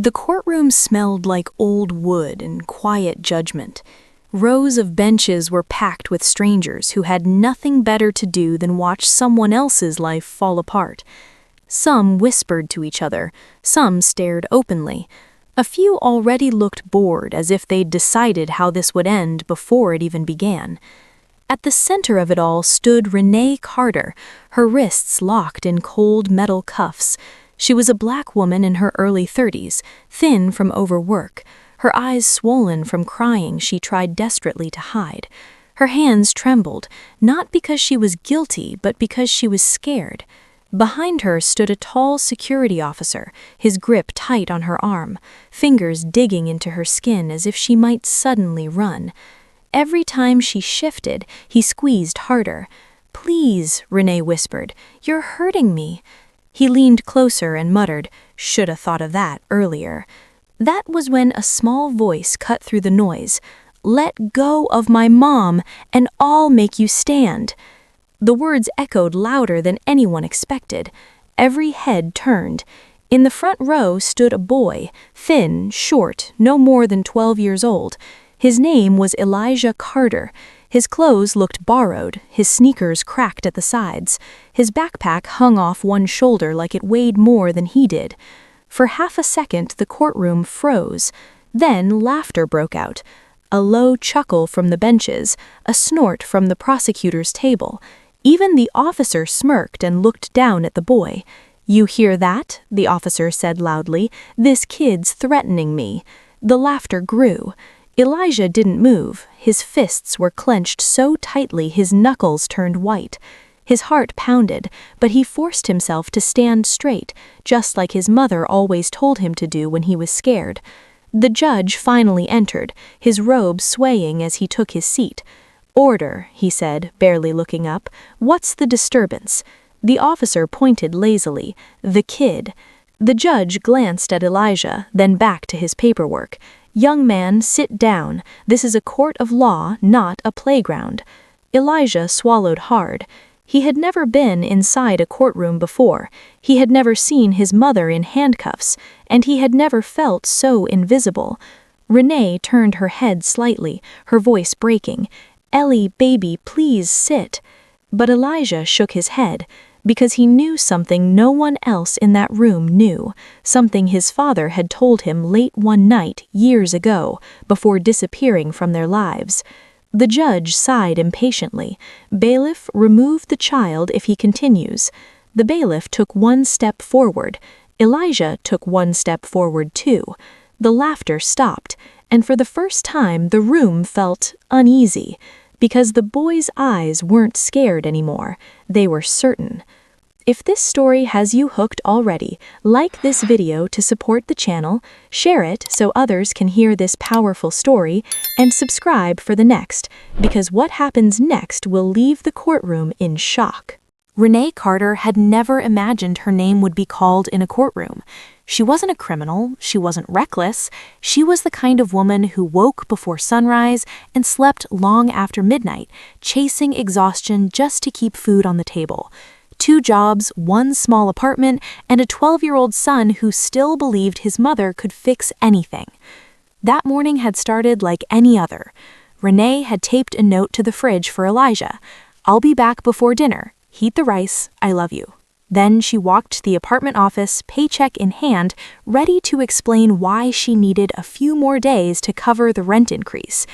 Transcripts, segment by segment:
The courtroom smelled like old wood and quiet judgment. Rows of benches were packed with strangers who had nothing better to do than watch someone else's life fall apart. Some whispered to each other, some stared openly. A few already looked bored, as if they'd decided how this would end before it even began. At the center of it all stood Renee Carter, her wrists locked in cold metal cuffs. She was a black woman in her early 30s, thin from overwork, her eyes swollen from crying she tried desperately to hide. Her hands trembled, not because she was guilty, but because she was scared. Behind her stood a tall security officer, his grip tight on her arm, fingers digging into her skin as if she might suddenly run. Every time she shifted, he squeezed harder. "Please," Renee whispered, "you're hurting me." He leaned closer and muttered, "Shoulda thought of that earlier." That was when a small voice cut through the noise. "Let go of my mom, and I'll make you stand." The words echoed louder than anyone expected. Every head turned. In the front row stood a boy, thin, short, no more than 12 years old. His name was Elijah Carter. His clothes looked borrowed, his sneakers cracked at the sides. His backpack hung off one shoulder like it weighed more than he did. For half a second, the courtroom froze. Then laughter broke out. A low chuckle from the benches, a snort from the prosecutor's table. Even the officer smirked and looked down at the boy. "You hear that?" the officer said loudly. "This kid's threatening me." The laughter grew. Elijah didn't move. His fists were clenched so tightly his knuckles turned white. His heart pounded, but he forced himself to stand straight, just like his mother always told him to do when he was scared. The judge finally entered, his robe swaying as he took his seat. "Order," he said, barely looking up. "What's the disturbance?" The officer pointed lazily. "The kid." The judge glanced at Elijah, then back to his paperwork. "Young man, sit down. This is a court of law, not a playground." Elijah swallowed hard. He had never been inside a courtroom before. He had never seen his mother in handcuffs, and he had never felt so invisible. Renee turned her head slightly, her voice breaking. "Ellie, baby, please sit." But Elijah shook his head, because he knew something no one else in that room knew, something his father had told him late one night years ago, before disappearing from their lives. The judge sighed impatiently. "Bailiff, remove the child if he continues." The bailiff took one step forward. Elijah took one step forward too. The laughter stopped, and for the first time the room felt uneasy, because the boy's eyes weren't scared anymore. They were certain. If this story has you hooked already, like this video to support the channel, share it so others can hear this powerful story, and subscribe for the next, because what happens next will leave the courtroom in shock. Renee Carter had never imagined her name would be called in a courtroom. She wasn't a criminal, she wasn't reckless, she was the kind of woman who woke before sunrise and slept long after midnight, chasing exhaustion just to keep food on the table. 2 jobs, 1 small apartment, and a 12-year-old son who still believed his mother could fix anything. That morning had started like any other. Renee had taped a note to the fridge for Elijah. "I'll be back before dinner. Heat the rice. I love you." Then she walked to the apartment office, paycheck in hand, ready to explain why she needed a few more days to cover the rent increase.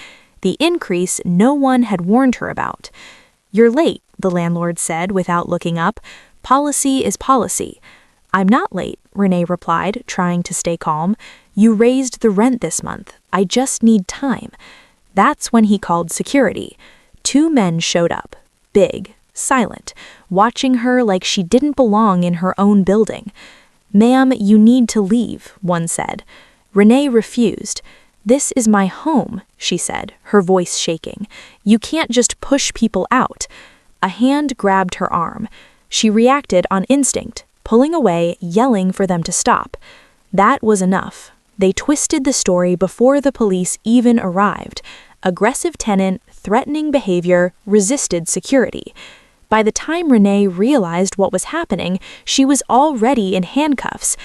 The increase no one had warned her about. "You're late," the landlord said without looking up. "Policy is policy." "I'm not late," Renee replied, trying to stay calm. "You raised the rent this month. I just need time." That's when he called security. 2 men showed up, big, silent, watching her like she didn't belong in her own building. "Ma'am, you need to leave," one said. Renee refused. "This is my home," she said, her voice shaking. "You can't just push people out." A hand grabbed her arm. She reacted on instinct, pulling away, yelling for them to stop. That was enough. They twisted the story before the police even arrived. Aggressive tenant, threatening behavior, resisted security. By the time Renee realized what was happening, she was already in handcuffs.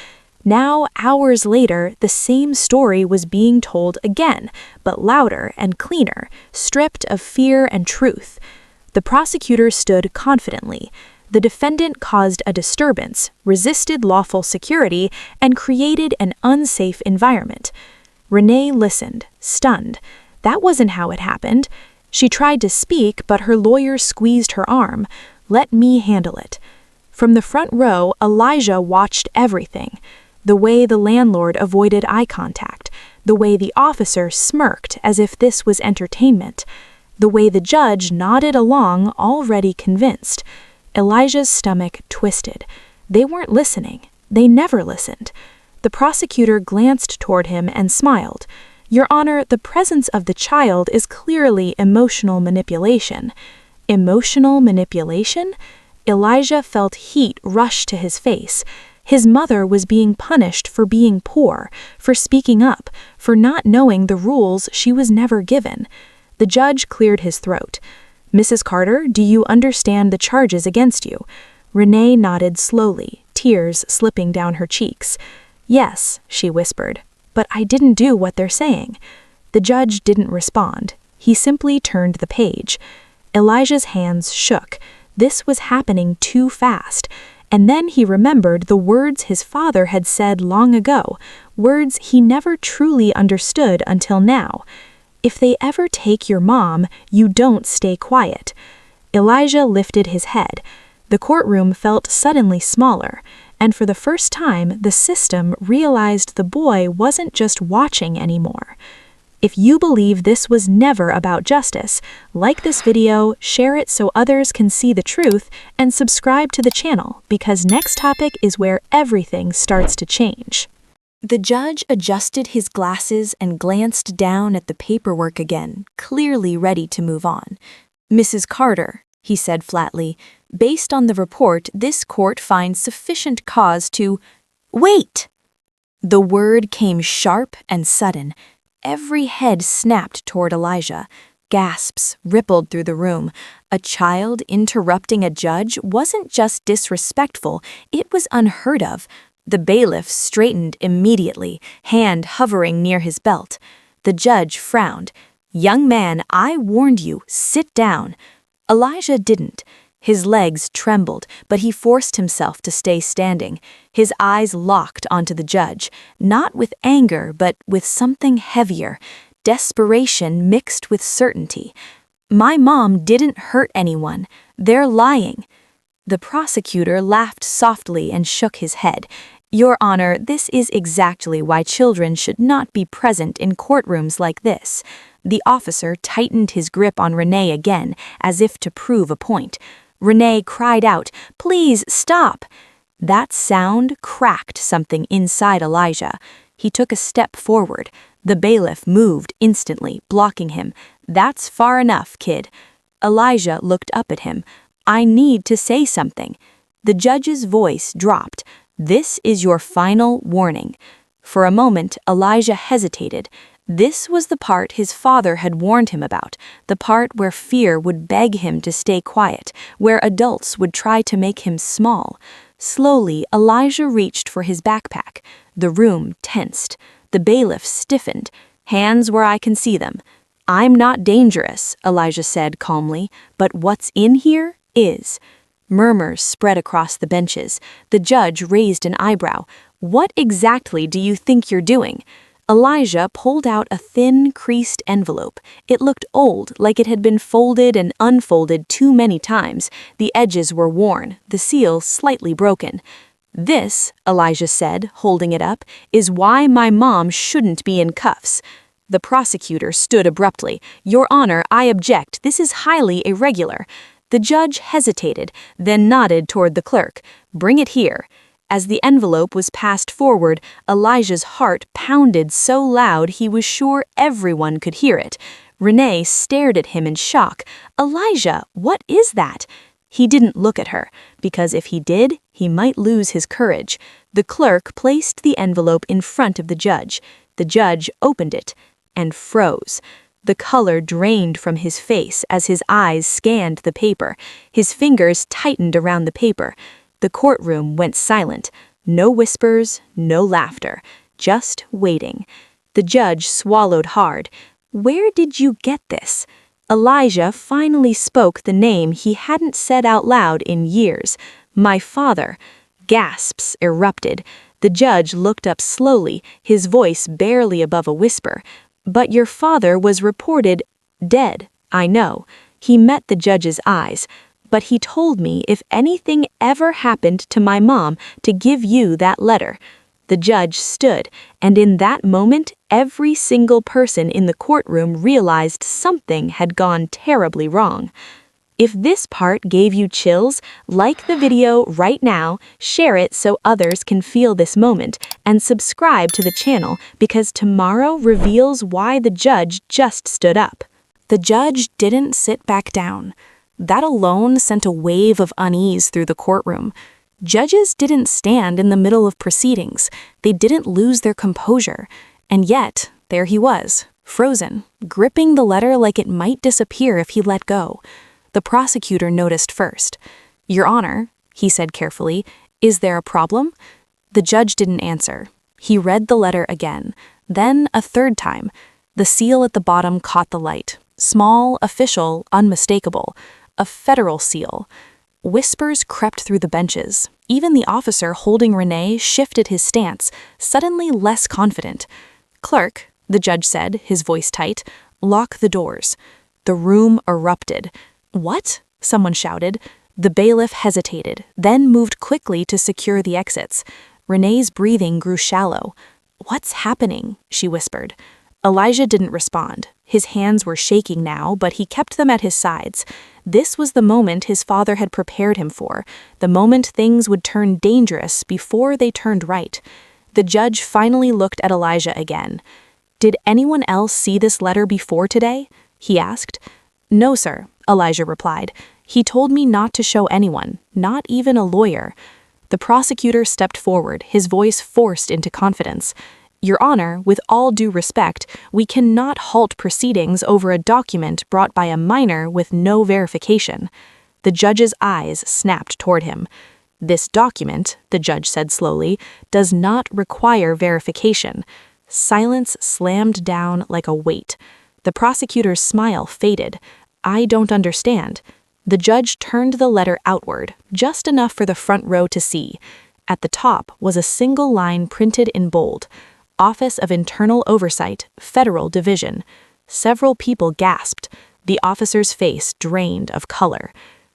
Now, hours later, the same story was being told again, but louder and cleaner, stripped of fear and truth. The prosecutor stood confidently. The defendant caused a disturbance, resisted lawful security, and created an unsafe environment. Renee listened, stunned. That wasn't how it happened. She tried to speak, but her lawyer squeezed her arm. "Let me handle it." From the front row, Elijah watched everything. The way the landlord avoided eye contact, the way the officer smirked as if this was entertainment, the way the judge nodded along, already convinced. Elijah's stomach twisted. They weren't listening. They never listened. The prosecutor glanced toward him and smiled. "Your Honor, the presence of the child is clearly emotional manipulation." Emotional manipulation? Elijah felt heat rush to his face. His mother was being punished for being poor, for speaking up, for not knowing the rules she was never given. The judge cleared his throat. "Mrs. Carter, do you understand the charges against you?" Renee nodded slowly, tears slipping down her cheeks. "Yes," she whispered, "but I didn't do what they're saying." The judge didn't respond. He simply turned the page. Elijah's hands shook. This was happening too fast. And then he remembered the words his father had said long ago, words he never truly understood until now. "If they ever take your mom, you don't stay quiet." Elijah lifted his head. The courtroom felt suddenly smaller, and for the first time, the system realized the boy wasn't just watching anymore. If you believe this was never about justice, like this video, share it so others can see the truth, and subscribe to the channel because next topic is where everything starts to change. The judge adjusted his glasses and glanced down at the paperwork again, clearly ready to move on. "Mrs. Carter," he said flatly, "based on the report, this court finds sufficient cause to—" "Wait!" The word came sharp and sudden. Every head snapped toward Elijah. Gasps rippled through the room. A child interrupting a judge wasn't just disrespectful, it was unheard of. The bailiff straightened immediately, hand hovering near his belt. The judge frowned. "Young man, I warned you, sit down." Elijah didn't. His legs trembled, but he forced himself to stay standing. His eyes locked onto the judge, not with anger, but with something heavier, desperation mixed with certainty. "My mom didn't hurt anyone. They're lying." The prosecutor laughed softly and shook his head. "Your Honor, this is exactly why children should not be present in courtrooms like this." The officer tightened his grip on Renee again, as if to prove a point. Renee cried out, "Please stop!" That sound cracked something inside Elijah. He took a step forward. The bailiff moved instantly, blocking him. "That's far enough, kid." Elijah looked up at him. "I need to say something." The judge's voice dropped. "This is your final warning." For a moment, Elijah hesitated. This was the part his father had warned him about, the part where fear would beg him to stay quiet, where adults would try to make him small. Slowly, Elijah reached for his backpack. The room tensed. The bailiff stiffened. "Hands where I can see them." "I'm not dangerous," Elijah said calmly, "but what's in here is." Murmurs spread across the benches. The judge raised an eyebrow. "What exactly do you think you're doing?" Elijah pulled out a thin, creased envelope. It looked old, like it had been folded and unfolded too many times. The edges were worn, the seal slightly broken. "This," Elijah said, holding it up, "is why my mom shouldn't be in cuffs." The prosecutor stood abruptly. "Your Honor, I object. This is highly irregular." The judge hesitated, then nodded toward the clerk. "Bring it here." As the envelope was passed forward, Elijah's heart pounded so loud he was sure everyone could hear it. Renee stared at him in shock. "Elijah, what is that?" He didn't look at her, because if he did, he might lose his courage. The clerk placed the envelope in front of the judge. The judge opened it and froze. The color drained from his face as his eyes scanned the paper. His fingers tightened around the paper. The courtroom went silent. No whispers, no laughter, just waiting. The judge swallowed hard. Where did you get this? Elijah finally spoke the name he hadn't said out loud in years. My father. Gasps erupted. The judge looked up slowly, his voice barely above a whisper. But your father was reported dead, I know. He met the judge's eyes. But he told me if anything ever happened to my mom to give you that letter. The judge stood, and in that moment, every single person in the courtroom realized something had gone terribly wrong. If this part gave you chills, like the video right now, share it so others can feel this moment, and subscribe to the channel because tomorrow reveals why the judge just stood up. The judge didn't sit back down. That alone sent a wave of unease through the courtroom. Judges didn't stand in the middle of proceedings. They didn't lose their composure. And yet, there he was, frozen, gripping the letter like it might disappear if he let go. The prosecutor noticed first. Your Honor, he said carefully, is there a problem? The judge didn't answer. He read the letter again, then a third time. The seal at the bottom caught the light. Small, official, unmistakable. A federal seal. Whispers crept through the benches. Even the officer holding Renee shifted his stance, suddenly less confident. Clerk, the judge said, his voice tight, lock the doors. The room erupted. What? Someone shouted. The bailiff hesitated, then moved quickly to secure the exits. Renee's breathing grew shallow. What's happening? She whispered. Elijah didn't respond. His hands were shaking now, but he kept them at his sides. This was the moment his father had prepared him for, the moment things would turn dangerous before they turned right. The judge finally looked at Elijah again. Did anyone else see this letter before today? He asked. No, sir, Elijah replied. He told me not to show anyone, not even a lawyer. The prosecutor stepped forward, his voice forced into confidence. Your Honor, with all due respect, we cannot halt proceedings over a document brought by a minor with no verification. The judge's eyes snapped toward him. This document, the judge said slowly, does not require verification. Silence slammed down like a weight. The prosecutor's smile faded. I don't understand. The judge turned the letter outward, just enough for the front row to see. At the top was a single line printed in bold. Office of Internal Oversight, Federal Division. Several people gasped. The officer's face drained of color.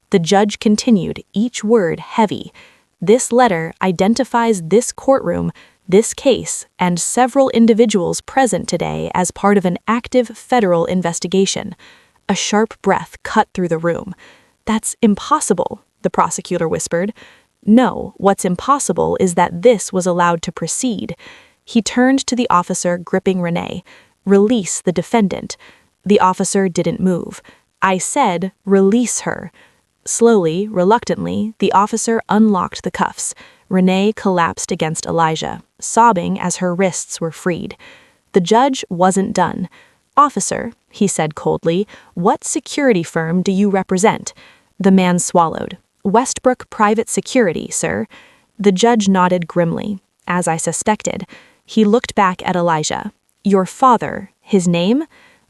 The judge continued, each word heavy. This letter identifies this courtroom, this case, and several individuals present today as part of an active federal investigation. A sharp breath cut through the room. That's impossible, the prosecutor whispered. No, what's impossible is that this was allowed to proceed. He turned to the officer gripping Renee. Release the defendant. The officer didn't move. I said, release her. Slowly, reluctantly, the officer unlocked the cuffs. Renee collapsed against Elijah, sobbing as her wrists were freed. The judge wasn't done. Officer, he said coldly, what security firm do you represent? The man swallowed. Westbrook Private Security, sir. The judge nodded grimly. As I suspected. He looked back at Elijah. Your father, his name?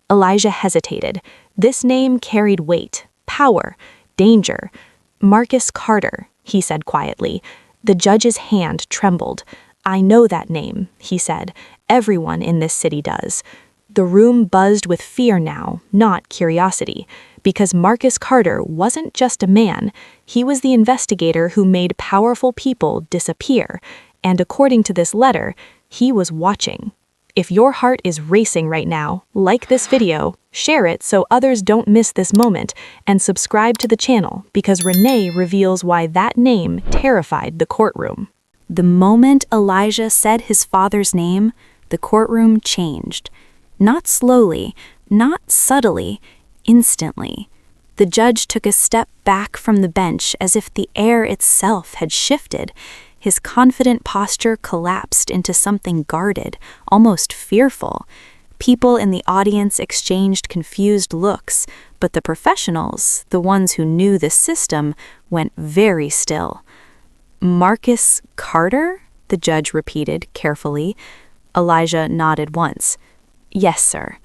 Elijah hesitated. This name carried weight, power, danger. Marcus Carter, he said quietly. The judge's hand trembled. I know that name, he said. Everyone in this city does. The room buzzed with fear now, not curiosity, because Marcus Carter wasn't just a man. He was the investigator who made powerful people disappear. And according to this letter, he was watching. If your heart is racing right now, like this video, share it so others don't miss this moment, and subscribe to the channel because Renee reveals why that name terrified the courtroom. The moment Elijah said his father's name, the courtroom changed. Not slowly, not subtly, instantly. The judge took a step back from the bench as if the air itself had shifted. His confident posture collapsed into something guarded, almost fearful. People in the audience exchanged confused looks, but the professionals, the ones who knew the system, went very still. Marcus Carter? the judge repeated carefully. Elijah nodded once. Yes, sir.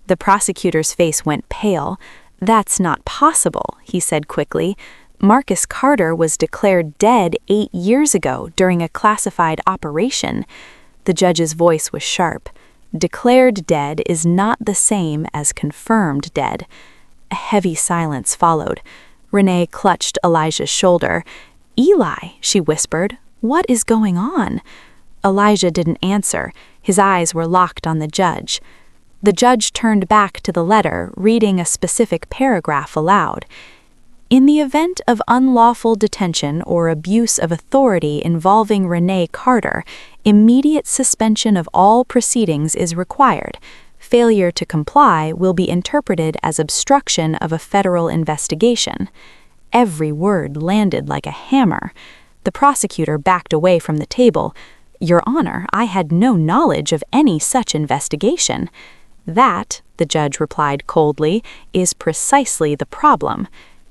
The prosecutor's face went pale. That's not possible, he said quickly. Marcus Carter was declared dead 8 years ago during a classified operation. The judge's voice was sharp. Declared dead is not the same as confirmed dead. A heavy silence followed. Renee clutched Elijah's shoulder. Eli, she whispered, what is going on? Elijah didn't answer. His eyes were locked on the judge. The judge turned back to the letter, reading a specific paragraph aloud. In the event of unlawful detention or abuse of authority involving Renee Carter, immediate suspension of all proceedings is required. Failure to comply will be interpreted as obstruction of a federal investigation. Every word landed like a hammer. The prosecutor backed away from the table. Your Honor, I had no knowledge of any such investigation. That, the judge replied coldly, is precisely the problem.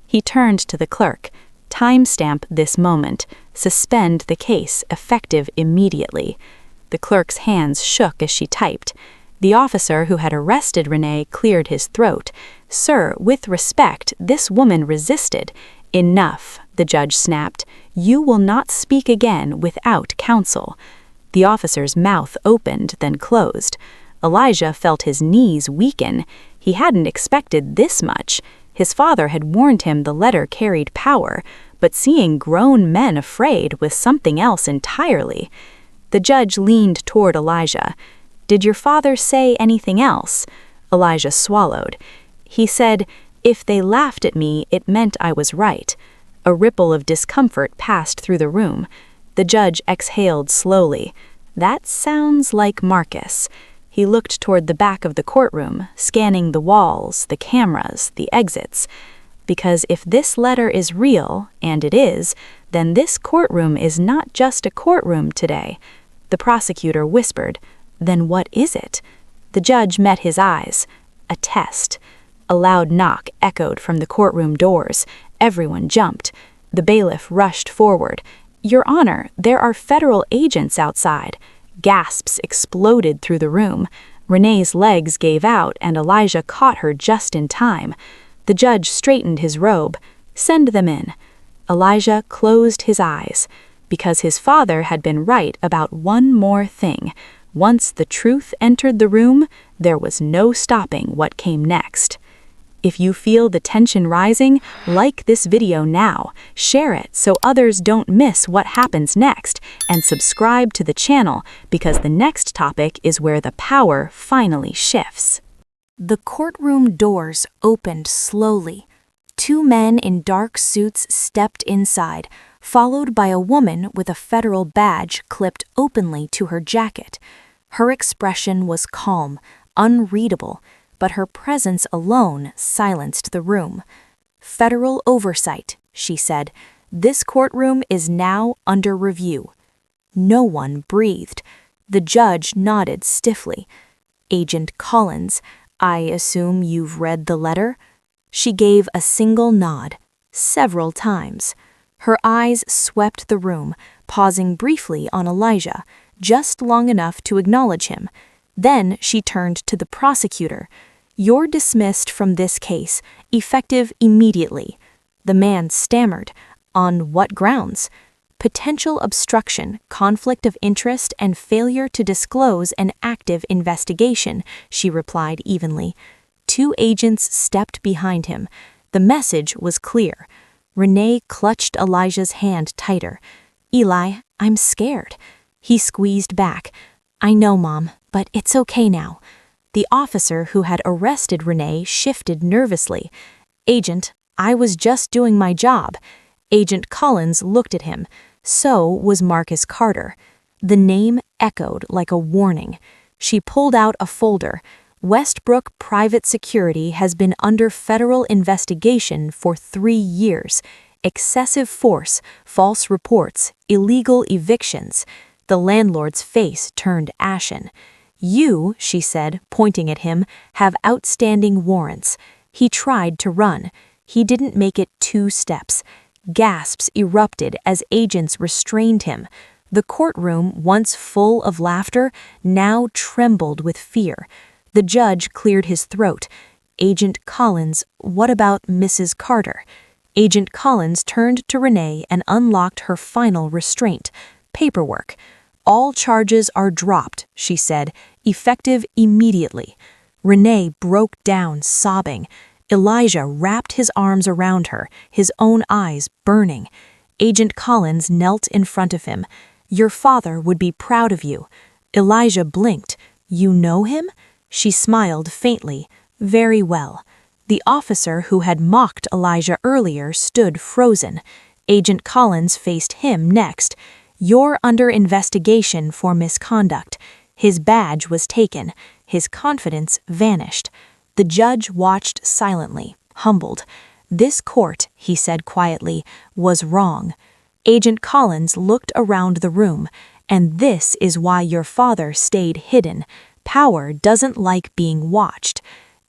He turned to the clerk. Timestamp this moment. Suspend the case, effective immediately. The clerk's hands shook as she typed. The officer who had arrested Renee cleared his throat. Sir, with respect, this woman resisted. Enough, the judge snapped. You will not speak again without counsel. The officer's mouth opened, then closed. Elijah felt his knees weaken. He hadn't expected this much. His father had warned him the letter carried power, but seeing grown men afraid was something else entirely. The judge leaned toward Elijah. Did your father say anything else? Elijah swallowed. He said, if they laughed at me, it meant I was right. A ripple of discomfort passed through the room. The judge exhaled slowly. That sounds like Marcus. He looked toward the back of the courtroom, scanning the walls, the cameras, the exits. Because if this letter is real, and it is, then this courtroom is not just a courtroom today. The prosecutor whispered, then what is it? The judge met his eyes. A test. A loud knock echoed from the courtroom doors. Everyone jumped. The bailiff rushed forward. Your Honor, there are federal agents outside. Gasps exploded through the room. Renee's legs gave out, and Elijah caught her just in time. The judge straightened his robe. Send them in. Elijah closed his eyes, because his father had been right about one more thing. Once the truth entered the room, there was no stopping what came next. If you feel the tension rising, like this video now, share it so others don't miss what happens next, and subscribe to the channel because the next topic is where the power finally shifts. The courtroom doors opened slowly. 2 men in dark suits stepped inside, followed by a woman with a federal badge clipped openly to her jacket. Her expression was calm, unreadable, but her presence alone silenced the room. Federal oversight, she said. This courtroom is now under review. No one breathed. The judge nodded stiffly. Agent Collins, I assume you've read the letter? She gave a single nod, several times. Her eyes swept the room, pausing briefly on Elijah, just long enough to acknowledge him. Then she turned to the prosecutor. You're dismissed from this case, effective immediately. The man stammered. On what grounds? Potential obstruction, conflict of interest, and failure to disclose an active investigation, she replied evenly. 2 agents stepped behind him. The message was clear. Renee clutched Elijah's hand tighter. Eli, I'm scared. He squeezed back. I know, Mom, but it's okay now. The officer who had arrested Renee shifted nervously. Agent, I was just doing my job. Agent Collins looked at him. So was Marcus Carter. The name echoed like a warning. She pulled out a folder. Westbrook Private Security has been under federal investigation for 3 years. Excessive force, false reports, illegal evictions. The landlord's face turned ashen. You, she said, pointing at him, have outstanding warrants. He tried to run. He didn't make it 2 steps. Gasps erupted as agents restrained him. The courtroom, once full of laughter, now trembled with fear. The judge cleared his throat. "Agent Collins, what about Mrs. Carter?" Agent Collins turned to Renee and unlocked her final restraint: paperwork. "All charges are dropped," she said, "effective immediately." Renee broke down, sobbing. Elijah wrapped his arms around her, his own eyes burning. Agent Collins knelt in front of him. "Your father would be proud of you." Elijah blinked. "You know him?" She smiled faintly. "Very well." The officer who had mocked Elijah earlier stood frozen. Agent Collins faced him next. "You're under investigation for misconduct." His badge was taken. His confidence vanished. The judge watched silently, humbled. "This court," he said quietly, "was wrong." Agent Collins looked around the room. "And this is why your father stayed hidden. Power doesn't like being watched."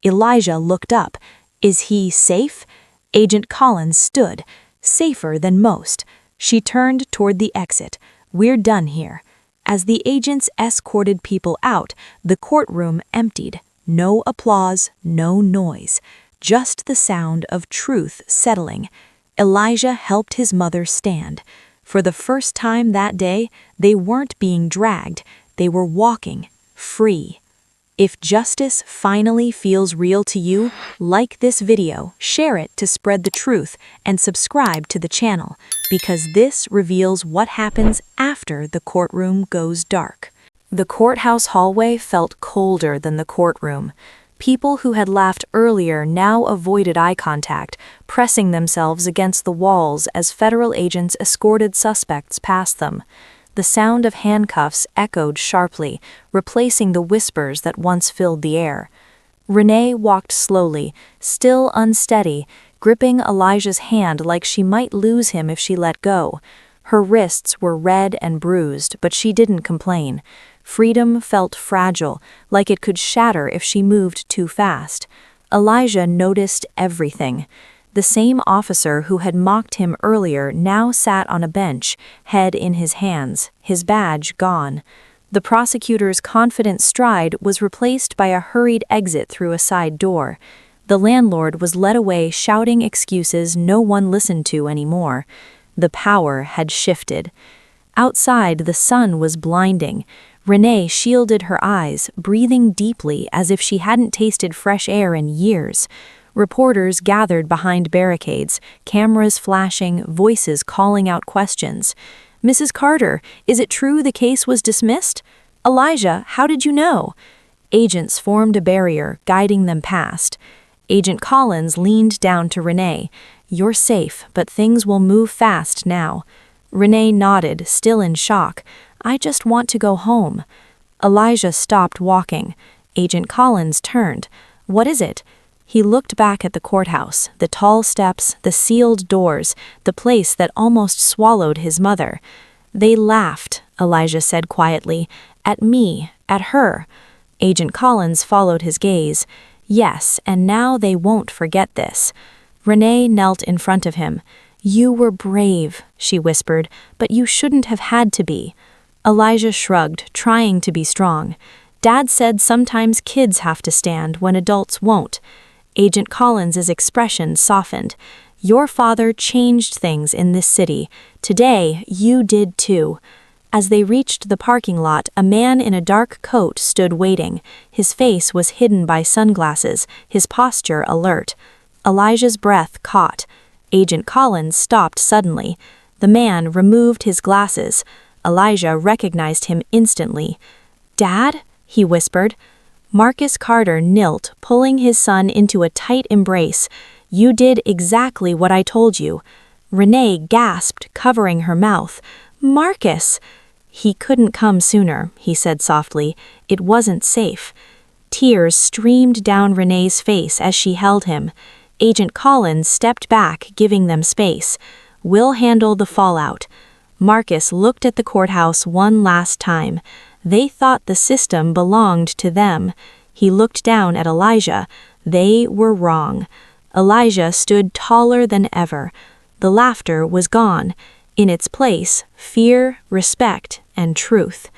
Elijah looked up. "Is he safe?" Agent Collins stood. "Safer than most." She turned toward the exit. "We're done here." As the agents escorted people out, the courtroom emptied. No applause, no noise. Just the sound of truth settling. Elijah helped his mother stand. For the first time that day, they weren't being dragged. They were walking, free. If justice finally feels real to you, like this video, share it to spread the truth, and subscribe to the channel, because this reveals what happens after the courtroom goes dark. The courthouse hallway felt colder than the courtroom. People who had laughed earlier now avoided eye contact, pressing themselves against the walls as federal agents escorted suspects past them. The sound of handcuffs echoed sharply, replacing the whispers that once filled the air. Renee walked slowly, still unsteady, gripping Elijah's hand like she might lose him if she let go. Her wrists were red and bruised, but she didn't complain. Freedom felt fragile, like it could shatter if she moved too fast. Elijah noticed everything. The same officer who had mocked him earlier now sat on a bench, head in his hands, his badge gone. The prosecutor's confident stride was replaced by a hurried exit through a side door. The landlord was led away shouting excuses no one listened to anymore. The power had shifted. Outside, the sun was blinding. Renee shielded her eyes, breathing deeply as if she hadn't tasted fresh air in years. Reporters gathered behind barricades, cameras flashing, voices calling out questions. "Mrs. Carter, is it true the case was dismissed?" "Elijah, how did you know?" Agents formed a barrier, guiding them past. Agent Collins leaned down to Renee. "You're safe, but things will move fast now." Renee nodded, still in shock. "I just want to go home." Elijah stopped walking. Agent Collins turned. "What is it?" He looked back at the courthouse, the tall steps, the sealed doors, the place that almost swallowed his mother. "They laughed," Elijah said quietly, "at me, at her." Agent Collins followed his gaze. "Yes, and now they won't forget this." Renee knelt in front of him. "You were brave," she whispered, "but you shouldn't have had to be." Elijah shrugged, trying to be strong. "Dad said sometimes kids have to stand when adults won't." Agent Collins's expression softened. "Your father changed things in this city. Today, you did too." As they reached the parking lot, a man in a dark coat stood waiting. His face was hidden by sunglasses, his posture alert. Elijah's breath caught. Agent Collins stopped suddenly. The man removed his glasses. Elijah recognized him instantly. "Dad?" he whispered. Marcus Carter knelt, pulling his son into a tight embrace. "You did exactly what I told you." Renee gasped, covering her mouth. "Marcus!" "He couldn't come sooner," he said softly. "It wasn't safe." Tears streamed down Renee's face as she held him. Agent Collins stepped back, giving them space. "We'll handle the fallout." Marcus looked at the courthouse one last time. They thought the system belonged to them. He looked down at Elijah. They were wrong. Elijah stood taller than ever. The laughter was gone. In its place, fear, respect, and truth.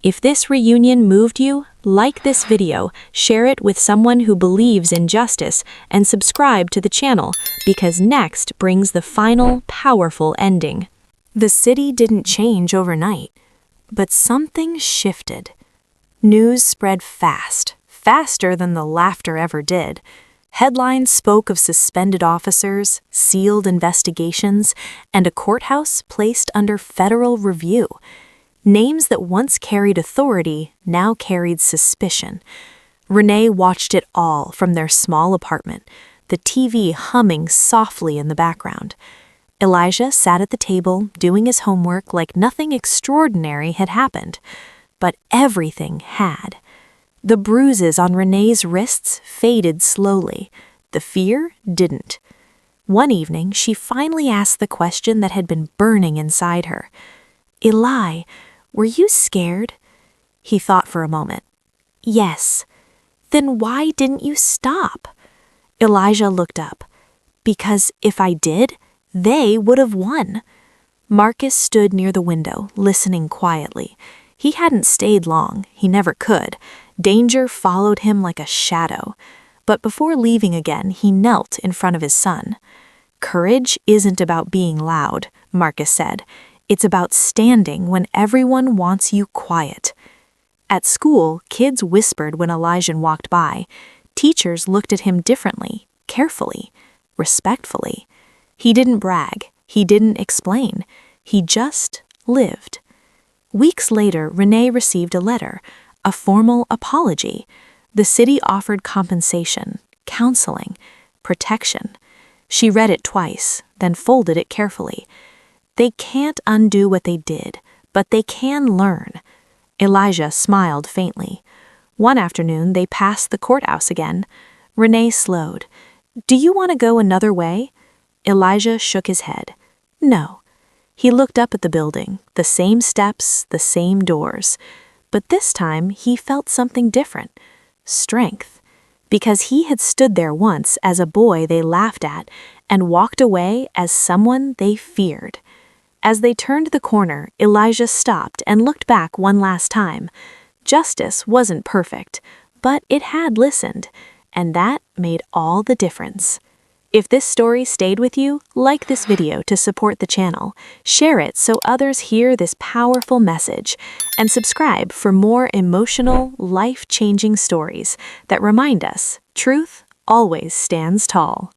If this reunion moved you, like this video, share it with someone who believes in justice, and subscribe to the channel because next brings the final, powerful ending. The city didn't change overnight, but something shifted. News spread fast, faster than the laughter ever did. Headlines spoke of suspended officers, sealed investigations, and a courthouse placed under federal review. Names that once carried authority now carried suspicion. Renee watched it all from their small apartment, the TV humming softly in the background. Elijah sat at the table doing his homework like nothing extraordinary had happened. But everything had. The bruises on Renee's wrists faded slowly. The fear didn't. One evening, she finally asked the question that had been burning inside her. "Eli, were you scared?" He thought for a moment. "Yes." "Then why didn't you stop?" Elijah looked up. "Because if I did, they would have won." Marcus stood near the window, listening quietly. He hadn't stayed long. He never could. Danger followed him like a shadow. But before leaving again, he knelt in front of his son. "Courage isn't about being loud," Marcus said. "It's about standing when everyone wants you quiet." At school, kids whispered when Elijah walked by. Teachers looked at him differently, carefully, respectfully. He didn't brag. He didn't explain. He just lived. Weeks later, Renee received a letter, a formal apology. The city offered compensation, counseling, protection. She read it twice, then folded it carefully. They can't undo what they did, but they can learn. Elijah smiled faintly. One afternoon, they passed the courthouse again. Renee slowed. "Do you want to go another way?" Elijah shook his head. "No." He looked up at the building, the same steps, the same doors. But this time, he felt something different. Strength. Because he had stood there once as a boy they laughed at and walked away as someone they feared. As they turned the corner, Elijah stopped and looked back one last time. Justice wasn't perfect, but it had listened, and that made all the difference. If this story stayed with you, like this video to support the channel, share it so others hear this powerful message, and subscribe for more emotional, life-changing stories that remind us truth always stands tall.